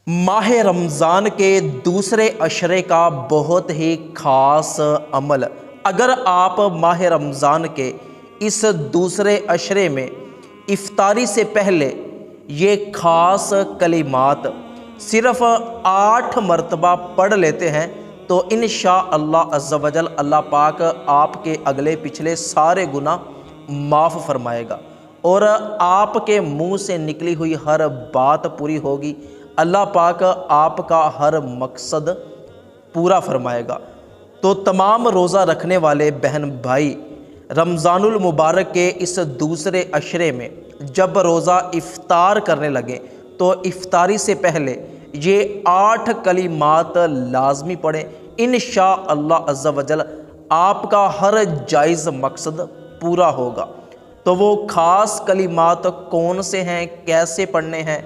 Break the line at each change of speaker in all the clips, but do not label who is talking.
माह रमज़ान के दूसरे अशरे का बहुत ही ख़ास अमल। अगर आप माह रमज़ान के इस दूसरे अशरे में इफ्तारी से पहले ये ख़ास कलिमात सिर्फ़ 8 मरतबा पढ़ लेते हैं तो इंशाअल्लाह अज़्ज़ा वजल अल्लाह पाक आपके अगले पिछले सारे गुनाह माफ़ फरमाएगा और आपके मुंह से निकली हुई हर बात पूरी होगी। अल्लाह पाक आपका हर मकसद पूरा फरमाएगा। तो तमाम रोज़ा रखने वाले बहन भाई रमज़ानुल मुबारक के इस दूसरे अशरे में जब रोज़ा इफ्तार करने लगें तो इफ्तारी से पहले ये 8 कलिमात लाजमी पढ़ें। इंशाअल्लाह अज़्ज़ा वजल आपका हर जायज़ मकसद पूरा होगा। तो वो ख़ास कलिमात कौन से हैं, कैसे पढ़ने हैं,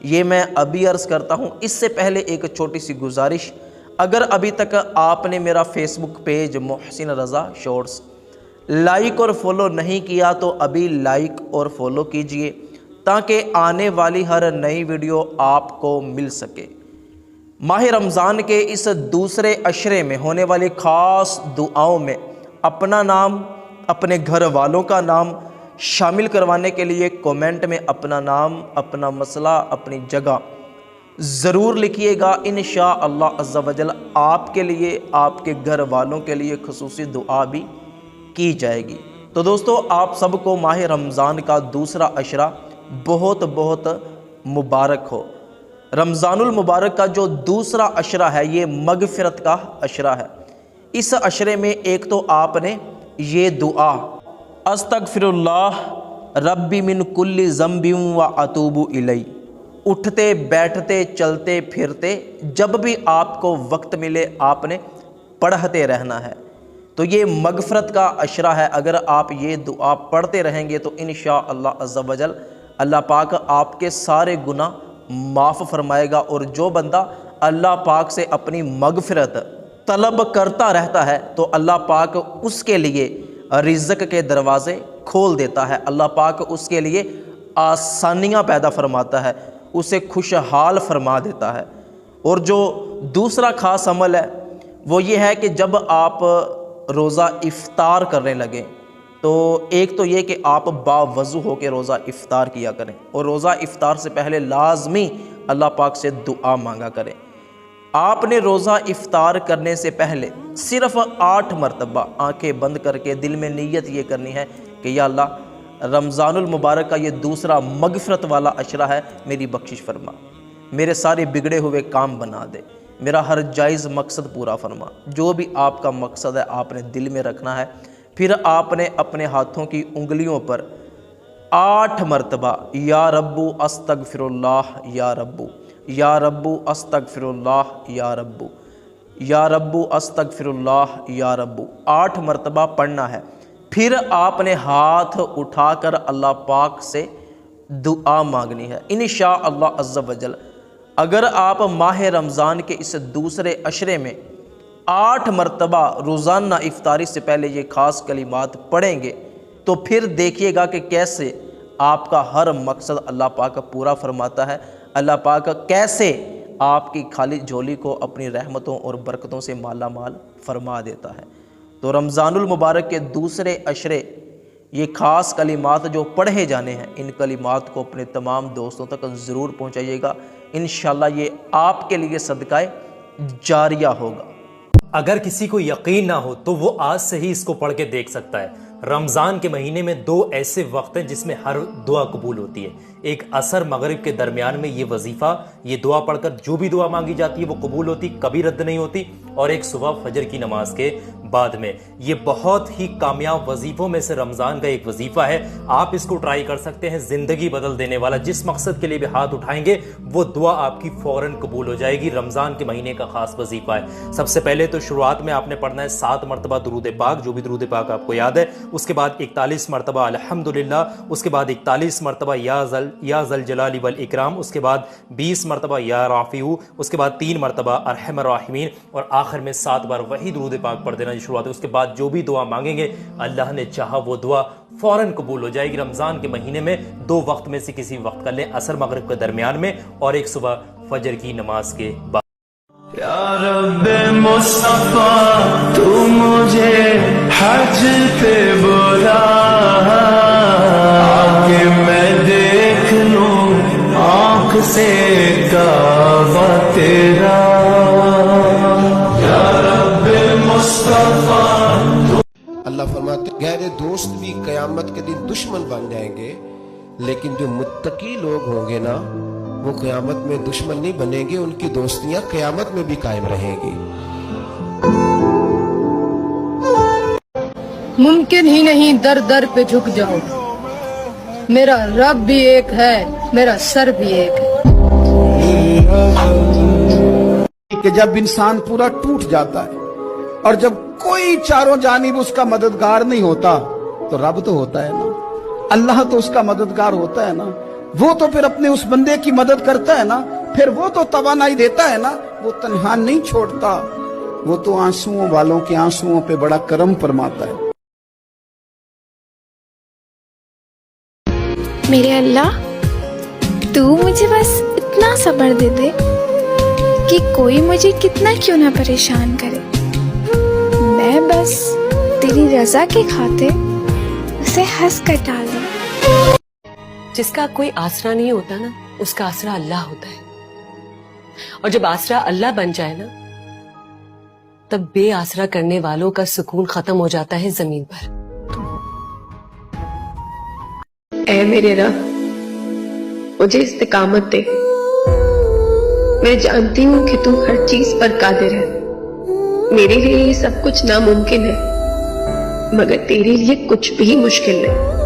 ये मैं अभी अर्ज़ करता हूँ। इससे पहले एक छोटी सी गुजारिश, अगर अभी तक आपने मेरा फेसबुक पेज मोहसिन रज़ा शॉर्ट्स लाइक और फॉलो नहीं किया तो अभी लाइक और फॉलो कीजिए ताकि आने वाली हर नई वीडियो आपको मिल सके। माह रमज़ान के इस दूसरे अशरे में होने वाली ख़ास दुआओं में अपना नाम, अपने घर वालों का नाम शामिल करवाने के लिए कमेंट में अपना नाम, अपना मसला, अपनी जगह ज़रूर लिखिएगा। इंशाअल्लाह अज़्ज़ा वजल आपके लिए, आपके घर वालों के लिए खुसूसी दुआ भी की जाएगी। तो दोस्तों, आप सबको माह रमज़ान का दूसरा अशरा बहुत बहुत मुबारक हो। रमज़ानुल मुबारक का जो दूसरा अशरा है ये मगफ़िरत का अशरा है। इस अशरे में एक तो आपने ये दुआ अस्तगफिरुल्लाह रब्बी मिन कुल्ली ज़म्बिन व अतूबु इलै, उठते बैठते चलते फिरते जब भी आपको वक्त मिले आपने पढ़ते रहना है। तो ये मगफ़रत का अशरा है। अगर आप ये दुआ पढ़ते रहेंगे तो इंशाअल्लाह अज़्ज़ा वजल अल्लाह पाक आपके सारे गुनाह माफ़ फरमाएगा। और जो बंदा अल्लाह पाक से अपनी मगफ़िरत तलब करता रहता है तो अल्लाह पाक उसके लिए रिज़्क़ के दरवाज़े खोल देता है। अल्लाह पाक उसके लिए आसानियाँ पैदा फरमाता है, उसे खुशहाल फरमा देता है। और जो दूसरा ख़ास अमल है वो ये है कि जब आप रोज़ा इफ़्तार करने लगें तो एक तो ये कि आप बावज़ू हो के रोज़ा इफ़्तार किया करें और रोज़ा इफ़्तार से पहले लाजमी अल्लाह पाक से दुआ मांगा करें। आपने रोज़ा इफ़्तार करने से पहले सिर्फ़ 8 मरतबा आंखें बंद करके दिल में नीयत ये करनी है कि या अल्लाह रमज़ानुल मुबारक का ये दूसरा मगफ़िरत वाला अशरा है, मेरी बख्शिश फरमा, मेरे सारे बिगड़े हुए काम बना दे, मेरा हर जायज़ मकसद पूरा फरमा। जो भी आपका मकसद है आपने दिल में रखना है। फिर आपने अपने हाथों की उंगलियों पर 8 मरतबा या रब्बू अस्तगफिरुल्लाह या रब्बू, या रब्बू अस्तगफिरुल्लाह या रब्बू, या रब्बू अस्तगफिरुल्लाह या रब्बू 8 मरतबा पढ़ना है। फिर आपने हाथ उठाकर अल्लाह पाक से दुआ मांगनी है। इंशाअल्लाह अज़्ज़ा वजल अगर आप माह रमज़ान के इस दूसरे अशरे में 8 मरतबा रोज़ाना इफ्तारी से पहले ये ख़ास कलिमात पढ़ेंगे तो फिर देखिएगा कि कैसे आपका हर मकसद अल्लाह पाक पूरा फरमाता है। अल्लाह पाक कैसे आपकी खाली झोली को अपनी रहमतों और बरकतों से माला माल फरमा देता है। तो रमज़ानुल मुबारक के दूसरे अशरे ये ख़ास कलिमात जो पढ़े जाने हैं, इन कलिमात को अपने तमाम दोस्तों तक ज़रूर पहुँचाइएगा। इंशाअल्लाह ये आपके लिए सदकाए जारिया होगा।
अगर किसी को यकीन ना हो तो वो आज से ही इसको पढ़ के देख सकता है। रमज़ान के महीने में 2 ऐसे वक्त हैं जिसमें हर दुआ कबूल होती है। एक असर मगरिब के दरमियान में ये वजीफ़ा, ये दुआ पढ़कर जो भी दुआ मांगी जाती है वो कबूल होती, कभी रद्द नहीं होती। और एक सुबह फजर की नमाज के बाद में। ये बहुत ही कामयाब वजीफ़ों में से रमज़ान का एक वजीफ़ा है। आप इसको ट्राई कर सकते हैं, ज़िंदगी बदल देने वाला। जिस मकसद के लिए भी हाथ उठाएंगे वो दुआ आपकी फ़ौरन कबूल हो जाएगी। रमज़ान के महीने का ख़ास वजीफ़ा है। सबसे पहले तो शुरुआत में आपने पढ़ना है 7 मरतबा दुरूद पाक, जो भी दुरूद पाक आपको याद है। उसके बाद 41 मरतबा अल्हम्दुलिल्लाह, उसके बाद 41 मरतबा या ज़ल जलाली वल इकराम, उसके बाद 20 मरतबा या राफ़िऊ, उसके बाद 3 मरतबा अरहमर राहिमीन और आखिर में 7 बार वही दुरूद पाक पढ़ देना शुरुआत है। उसके बाद जो भी दुआ मांगेंगे अल्लाह ने चाहा वो दुआ फौरन कबूल हो जाएगी। रमज़ान के महीने में 2 वक्त में से किसी वक्त कर लें, असर मगरिब के दरमियान में और एक सुबह फजर की नमाज के बाद।
या रब्बे मुस्तफा तू मुझे हज पे बुला, आके मैं देख लूं आँख से काबा तेरा। या रब्बे मुस्तफा।
अल्लाह फरमाते गहरे दोस्त भी क़यामत के दिन दुश्मन बन जाएंगे, लेकिन जो मुत्तकी लोग होंगे ना वो क़यामत में दुश्मन नहीं बनेंगे, उनकी दोस्तियां क़यामत में भी कायम रहेंगी।
मुमकिन ही नहीं दर दर पे झुक जाऊं, मेरा रब भी एक है, मेरा सर भी एक है।
कि जब इंसान पूरा टूट जाता है और जब कोई चारों जानिब उसका मददगार नहीं होता तो रब तो होता है ना, अल्लाह तो उसका मददगार होता है ना, वो तो फिर अपने उस बंदे की मदद करता है ना, फिर वो तो तवानाई देता है ना, वो तन्हा नहीं छोड़ता, वो तो आंसुओं वालों के आंसुओं पे बड़ा करम फरमाता है।
मेरे अल्लाह, तू मुझे बस इतना सब्र दे दे कि कोई मुझे कितना क्यों ना परेशान करे, मैं बस तेरी रजा की खातिर उसे हंस कर टाल दूं।
जिसका कोई आसरा नहीं होता ना, उसका आसरा अल्लाह होता है, और जब आसरा अल्लाह बन जाए ना, तब बेआसरा करने वालों का सुकून खत्म हो जाता है जमीन पर।
ऐ मेरे रब, मुझे इस्तिकामत दे। मैं जानती हूँ कि तू हर चीज पर कादिर है, मेरे लिए ये सब कुछ नामुमकिन है, मगर तेरे लिए कुछ भी मुश्किल नहीं।